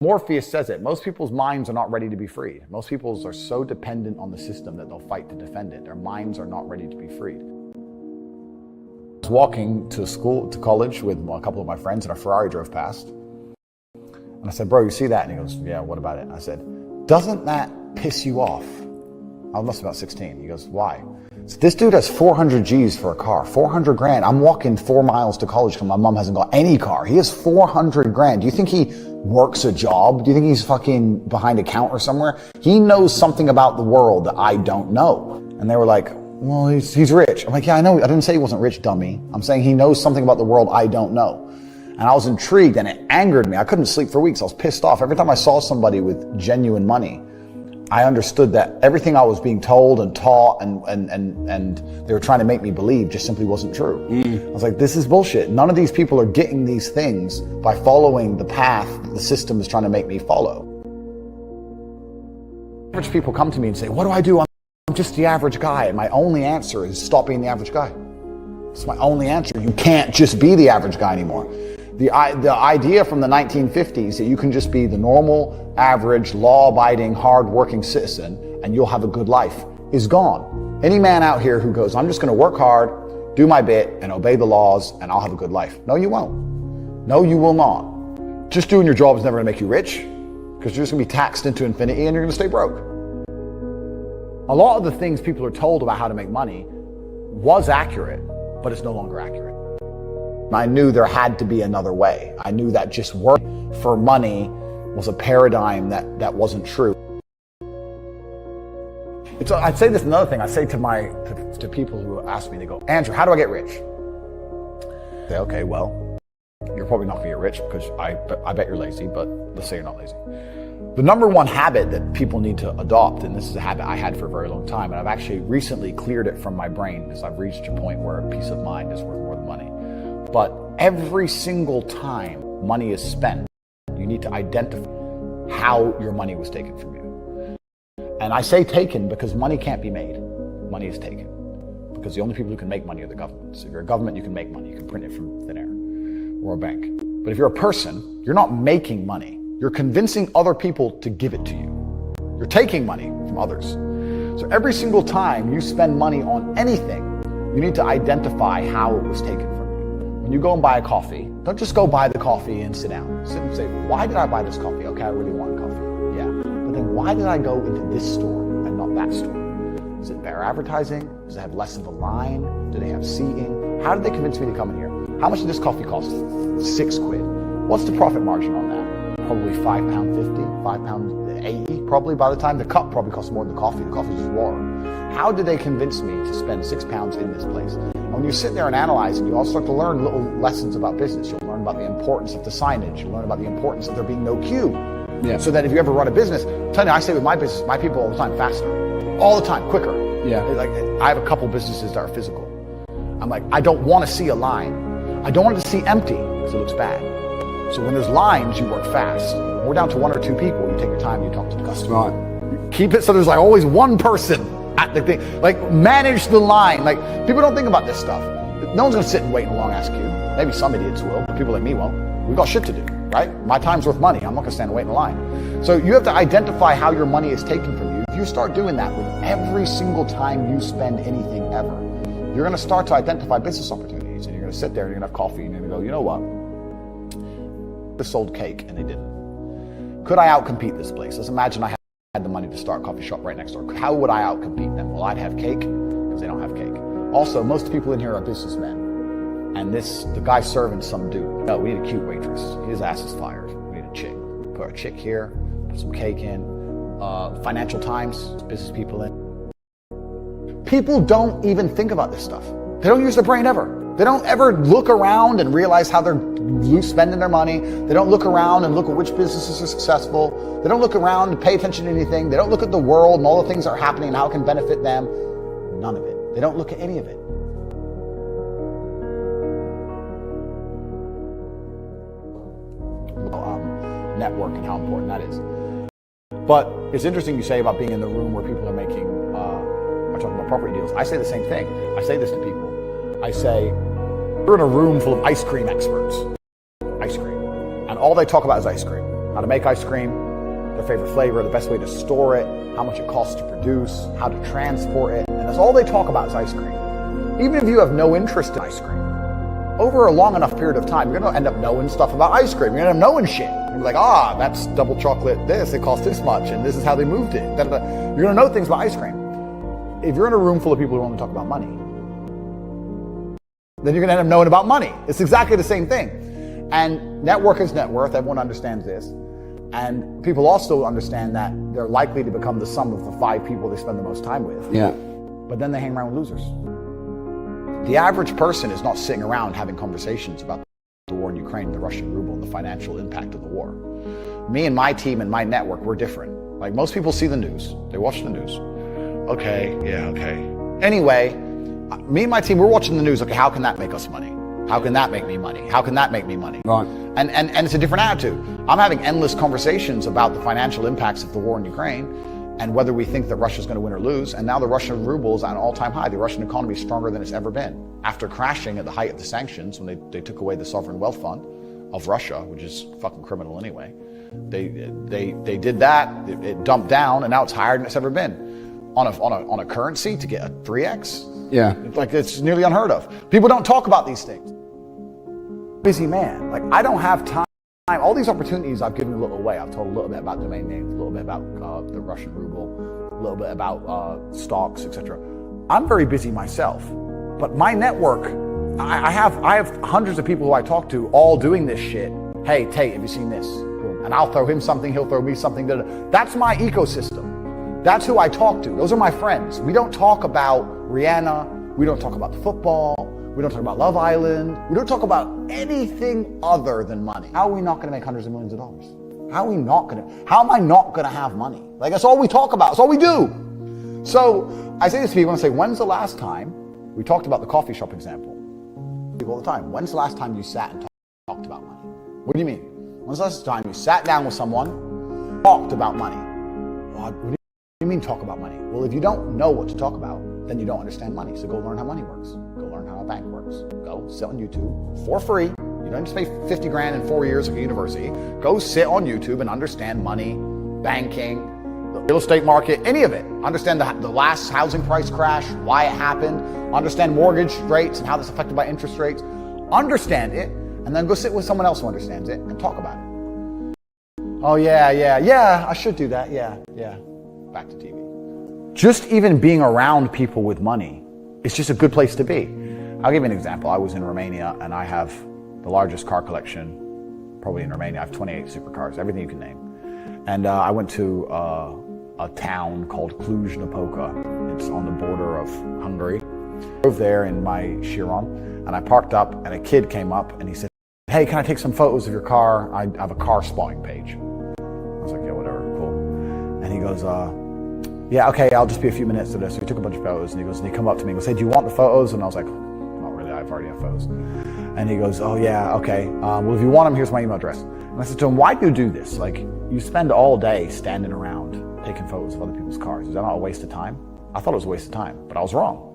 Morpheus says it. Most people's minds are not ready to be freed. Most people are so dependent on the system that they'll fight to defend it. Their minds are not ready to be freed. I was walking to college with a couple of my friends, and a Ferrari drove past. And I said, bro, you see that? And he goes, yeah, what about it? And I said, doesn't that piss you off? I was about 16. He goes, why? So this dude has 400 G's for a car, 400 grand. I'm walking 4 miles to college because my mom hasn't got any car. He has 400 grand. Do you think he works a job? Do you think he's fucking behind a counter somewhere? He knows something about the world that I don't know. And they were like, well, he's rich. I'm like, yeah, I know. I didn't say he wasn't rich, dummy. I'm saying he knows something about the world I don't know. And I was intrigued, and it angered me. I couldn't sleep for weeks. I was pissed off. Every time I saw somebody with genuine money, I understood that everything I was being told and taught and they were trying to make me believe just simply wasn't true. I was like, this is bullshit. None of these people are getting these things by following the path that the system is trying to make me follow. Average people come to me and say, what do I do? I'm just the average guy. And my only answer is stop being the average guy. It's my only answer. You can't just be the average guy anymore. The idea from the 1950s that you can just be the normal, average, law-abiding, hard-working citizen and you'll have a good life is gone. Any man out here who goes, I'm just going to work hard, do my bit, and obey the laws, and I'll have a good life. No, you won't. No, you will not. Just doing your job is never going to make you rich because you're just going to be taxed into infinity and you're going to stay broke. A lot of the things people are told about how to make money was accurate, but it's no longer accurate. I knew there had to be another way. I knew that just working for money was a paradigm that wasn't true. I'd say this another thing. I say to people who ask me, they go, Andrew, how do I get rich? I say, okay, well, you're probably not gonna get rich because I bet you're lazy, but let's say you're not lazy. The number one habit that people need to adopt, and this is a habit I had for a very long time, and I've actually recently cleared it from my brain because I've reached a point where peace of mind is worth more than money. But every single time money is spent, you need to identify how your money was taken from you. And I say taken because money can't be made. Money is taken. Because the only people who can make money are the governments. If you're a government, you can make money. You can print it from thin air or a bank. But if you're a person, you're not making money. You're convincing other people to give it to you. You're taking money from others. So every single time you spend money on anything, you need to identify how it was taken from you. When you go and buy a coffee, don't just go buy the coffee and sit down. Sit and say, why did I buy this coffee? Okay, I really want coffee. Yeah. But then why did I go into this store and not that store? Is it better advertising? Does it have less of a line? Do they have seating? How did they convince me to come in here? How much did this coffee cost? 6 quid. What's the profit margin on that? Probably £5.50, £5.80 probably by the time. The cup probably costs more than the coffee. The coffee's just water. How did they convince me to spend £6 in this place? And when you sit there and analyze it, you also start to learn little lessons about business. You'll learn about the importance of the signage. You'll learn about the importance of there being no queue. Yeah. So that if you ever run a business, I'm telling you, I say with my business, my people all the time faster. All the time, quicker. Yeah. Like I have a couple businesses that are physical. I'm like, I don't want to see a line. I don't want it to see empty because it looks bad. So when there's lines, you work fast. When we're down to 1 or 2 people, you take your time, you talk to the customer. Right. Keep it so there's like always one person at the thing. Like manage the line. Like people don't think about this stuff. No one's gonna sit and wait in a long ass queue. Maybe some idiots will, but people like me won't. We've got shit to do, right? My time's worth money. I'm not gonna stand and wait in a line. So you have to identify how your money is taken from you. If you start doing that with every single time you spend anything ever, you're gonna start to identify business opportunities, and you're gonna sit there and you're gonna have coffee and you're gonna go, you know what? They sold cake and they didn't. Could I outcompete this place? Let's imagine I had the money to start a coffee shop right next door. How would I outcompete them? Well, I'd have cake because they don't have cake. Also, most people in here are businessmen. And the guy serving some dude. No, we need a cute waitress. His ass is fired. We need a chick. Put a chick here, put some cake in. Financial Times, business people in. People don't even think about this stuff. They don't use their brain ever. They don't ever look around and realize how they're spending their money. They don't look around and look at which businesses are successful. They don't look around and pay attention to anything. They don't look at the world and all the things that are happening and how it can benefit them. None of it. They don't look at any of it. Network and how important that is. But it's interesting you say about being in the room where people are making, are talking about property deals. I say the same thing. I say this to people. I say, we're in a room full of ice cream experts. Ice cream. And all they talk about is ice cream. how to make ice cream, their favorite flavor, the best way to store it, how much it costs to produce, how to transport it, and that's all they talk about is ice cream. Even if you have no interest in ice cream, over a long enough period of time, you're going to end up knowing stuff about ice cream. You're going to end up knowing shit. You're like, that's double chocolate this, it costs this much, and this is how they moved it. You're going to know things about ice cream. If you're in a room full of people who only talk about money, then you're going to end up knowing about money. It's exactly the same thing. And network is net worth. Everyone understands this. And people also understand that they're likely to become the sum of the 5 people they spend the most time with. Yeah. But then they hang around with losers. The average person is not sitting around having conversations about the war in Ukraine, the Russian ruble, and the financial impact of the war. Me and my team and my network, we're different. Like, most people see the news. They watch the news. Okay, yeah, okay. Anyway, me and my team, we're watching the news. Okay, how can that make us money? How can that make me money? How can that make me money? Right. And it's a different attitude. I'm having endless conversations about the financial impacts of the war in Ukraine and whether we think that Russia's going to win or lose. And now the Russian ruble is at an all-time high. The Russian economy is stronger than it's ever been. After crashing at the height of the sanctions, when they took away the sovereign wealth fund of Russia, which is fucking criminal anyway, they did that. It dumped down, and now it's higher than it's ever been. On a currency to get a 3x. Yeah. It's nearly unheard of. People don't talk about these things. Busy man. Like, I don't have time. All these opportunities I've given a little away. I've told a little bit about domain names, a little bit about the Russian ruble, a little bit about stocks, etc. I'm very busy myself, but my network, I have hundreds of people who I talk to all doing this shit. Hey, Tate, have you seen this? And I'll throw him something, he'll throw me something. That's my ecosystem. That's who I talk to. Those are my friends. We don't talk about Rihanna. We don't talk about football. We don't talk about Love Island. We don't talk about anything other than money. How are we not going to make hundreds of millions of dollars? How am I not going to have money? Like, that's all we talk about. That's all we do. So I say this to people and I say, when's the last time, we talked about the coffee shop example, people all the time, when's the last time you sat and talked about money? What do you mean? When's the last time you sat down with someone, talked about money? What do you mean talk about money? Well, if you don't know what to talk about, then you don't understand money. So go learn how money works. Go learn how a bank works. Go sit on YouTube for free. You don't just pay 50 grand in 4 years at university. Go sit on YouTube and understand money, banking, the real estate market, any of it. Understand the last housing price crash, why it happened. Understand mortgage rates and how that's affected by interest rates. Understand it, and then go sit with someone else who understands it and talk about it. Oh yeah, I should do that. Yeah. Back to TV. Just even being around people with money is just a good place to be. I'll give you an example. I was in Romania and I have the largest car collection probably in Romania. I have 28 supercars, everything you can name. And I went to a town called Cluj-Napoca. It's on the border of Hungary. I drove there in my Chiron and I parked up and a kid came up and he said, "Hey, can I take some photos of your car? I have a car spotting page." I was like, "Yeah, whatever, cool." And he goes, "Yeah, okay, I'll just be a few minutes to this." So he took a bunch of photos and he come up to me and goes, "Hey, do you want the photos?" And I was like, "Not really, I've already have photos." And he goes, "Oh yeah, okay. Well, if you want them, here's my email address." And I said to him, "Why do you do this? Like, you spend all day standing around taking photos of other people's cars. Is that not a waste of time?" I thought it was a waste of time, but I was wrong.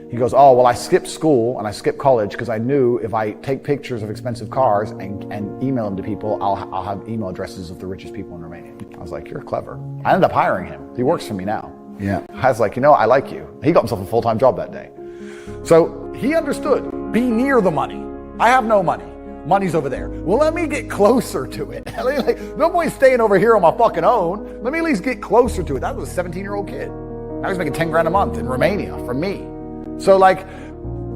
He goes, "Oh, well, I skipped school and I skipped college because I knew if I take pictures of expensive cars and email them to people, I'll have email addresses of the richest people in Romania." I was like, "You're clever." I ended up hiring him. He works for me now. Yeah. I was like, I like you. He got himself a full-time job that day. So he understood, be near the money. I have no money. Money's over there. Well, let me get closer to it. Like, no point staying over here on my fucking own. Let me at least get closer to it. That was a 17-year-old kid. Now he's making 10 grand a month in Romania from me. So like,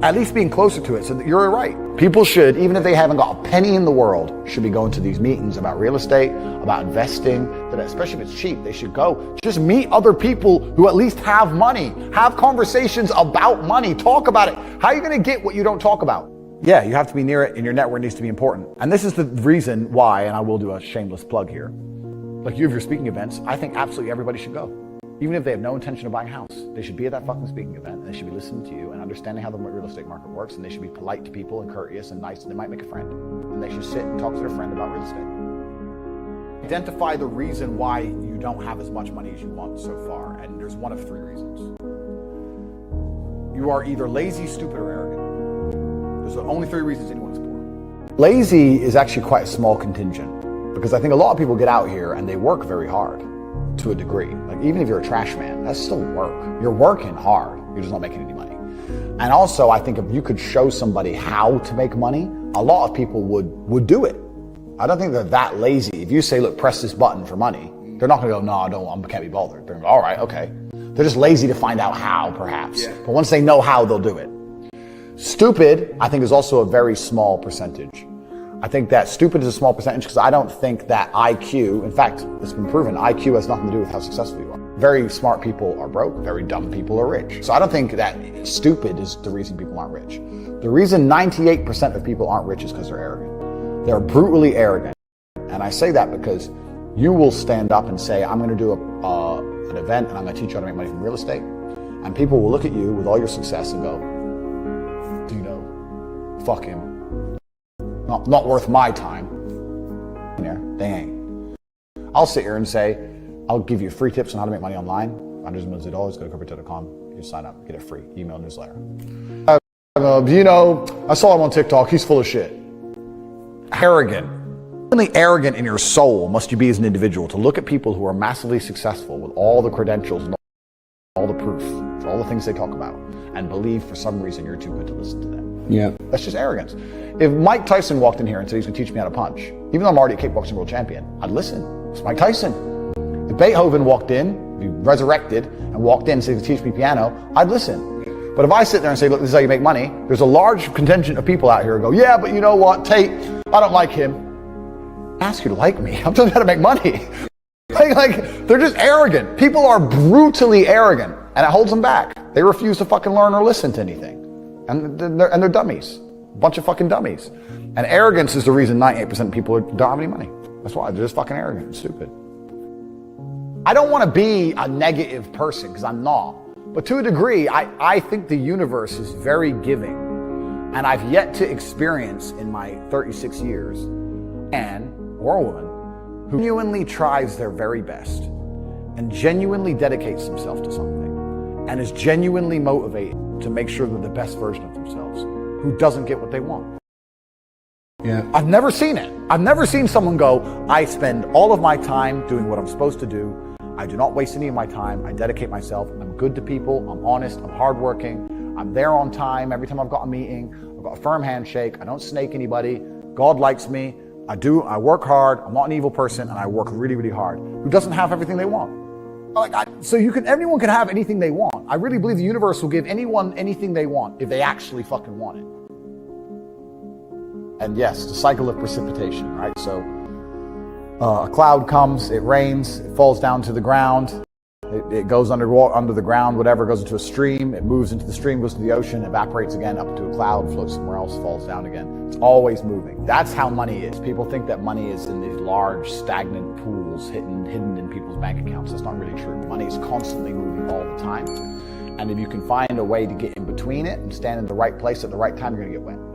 at least being closer to it. So you're right. People should, even if they haven't got a penny in the world, should be going to these meetings about real estate, about investing, that especially if it's cheap, they should go. Just meet other people who at least have money. Have conversations about money. Talk about it. How are you going to get what you don't talk about? Yeah, you have to be near it and your network needs to be important. And this is the reason why, and I will do a shameless plug here. Like, you have your speaking events. I think absolutely everybody should go. Even if they have no intention of buying a house, they should be at that fucking speaking event, and they should be listening to you and understanding how the real estate market works, and they should be polite to people and courteous and nice, and they might make a friend. And they should sit and talk to their friend about real estate. Identify the reason why you don't have as much money as you want so far, and there's one of 3 reasons. You are either lazy, stupid, or arrogant. There's only 3 reasons anyone is poor. Lazy is actually quite a small contingent. Because I think a lot of people get out here and they work very hard to a degree. Like even if you're a trash man, that's still work. You're working hard, you're just not making any money. And also I think if you could show somebody how to make money, a lot of people would do it. I don't think they're that lazy. If you say, look, press this button for money, they're not gonna go, no, I can't be bothered. They're gonna go, all right, okay. They're just lazy to find out how, perhaps. Yeah. But once they know how, they'll do it. Stupid, I think, is also a very small percentage. I think that stupid is a small percentage because I don't think that IQ, in fact, it's been proven, IQ has nothing to do with how successful you are. Very smart people are broke, very dumb people are rich. So I don't think that stupid is the reason people aren't rich. The reason 98% of people aren't rich is because they're arrogant. They're brutally arrogant. And I say that because you will stand up and say, I'm going to do an event and I'm going to teach you how to make money from real estate. And people will look at you with all your success and go, you know, fuck him. Not worth my time. They ain't. I'll sit here and say, I'll give you free tips on how to make money online. $100 million, go to corporate.com, you sign up, get a free email newsletter. You know, I saw him on TikTok, he's full of shit. Arrogant. Really arrogant in your soul must you be as an individual to look at people who are massively successful with all the credentials and all the proof for all the things they talk about and believe for some reason you're too good to listen to them. Yeah. That's just arrogance. If Mike Tyson walked in here and said he's going to teach me how to punch, even though I'm already a kickboxing world champion, I'd listen. It's Mike Tyson. If Beethoven walked in, he resurrected, and walked in and said he's going to teach me piano, I'd listen. But if I sit there and say, look, this is how you make money, there's a large contingent of people out here who go, yeah, but you know what, Tate, I don't like him. I ask you to like me. I'm telling you how to make money. like, they're just arrogant. People are brutally arrogant, and it holds them back. They refuse to fucking learn or listen to anything. And they're dummies. A bunch of fucking dummies. And arrogance is the reason 98% of people don't have any money. That's why. They're just fucking arrogant and stupid. I don't want to be a negative person, because I'm not. But to a degree, I think the universe is very giving. And I've yet to experience in my 36 years, man or a woman, who genuinely tries their very best and genuinely dedicates themselves to something and is genuinely motivated to make sure they're the best version of themselves, who doesn't get what they want. Yeah. I've never seen it. I've never seen someone go, I spend all of my time doing what I'm supposed to do. I do not waste any of my time. I dedicate myself. I'm good to people. I'm honest. I'm hardworking. I'm there on time. Every time I've got a meeting, I've got a firm handshake. I don't snake anybody. God likes me. I work hard. I'm not an evil person, and I work really, really hard. Who doesn't have everything they want? Anyone can have anything they want. I really believe the universe will give anyone anything they want if they actually fucking want it. And yes, the cycle of precipitation, right? So a cloud comes, it rains, it falls down to the ground, it goes under the ground, whatever, goes into a stream, it moves into the stream, goes to the ocean, evaporates again up into a cloud, floats somewhere else, falls down again. It's always moving. That's how money is. People think that money is in these large, stagnant pools hidden in people's bank accounts. That's not really true. Money is constantly moving all the time. And if you can find a way to get in between it and stand in the right place at the right time, you're going to get wet.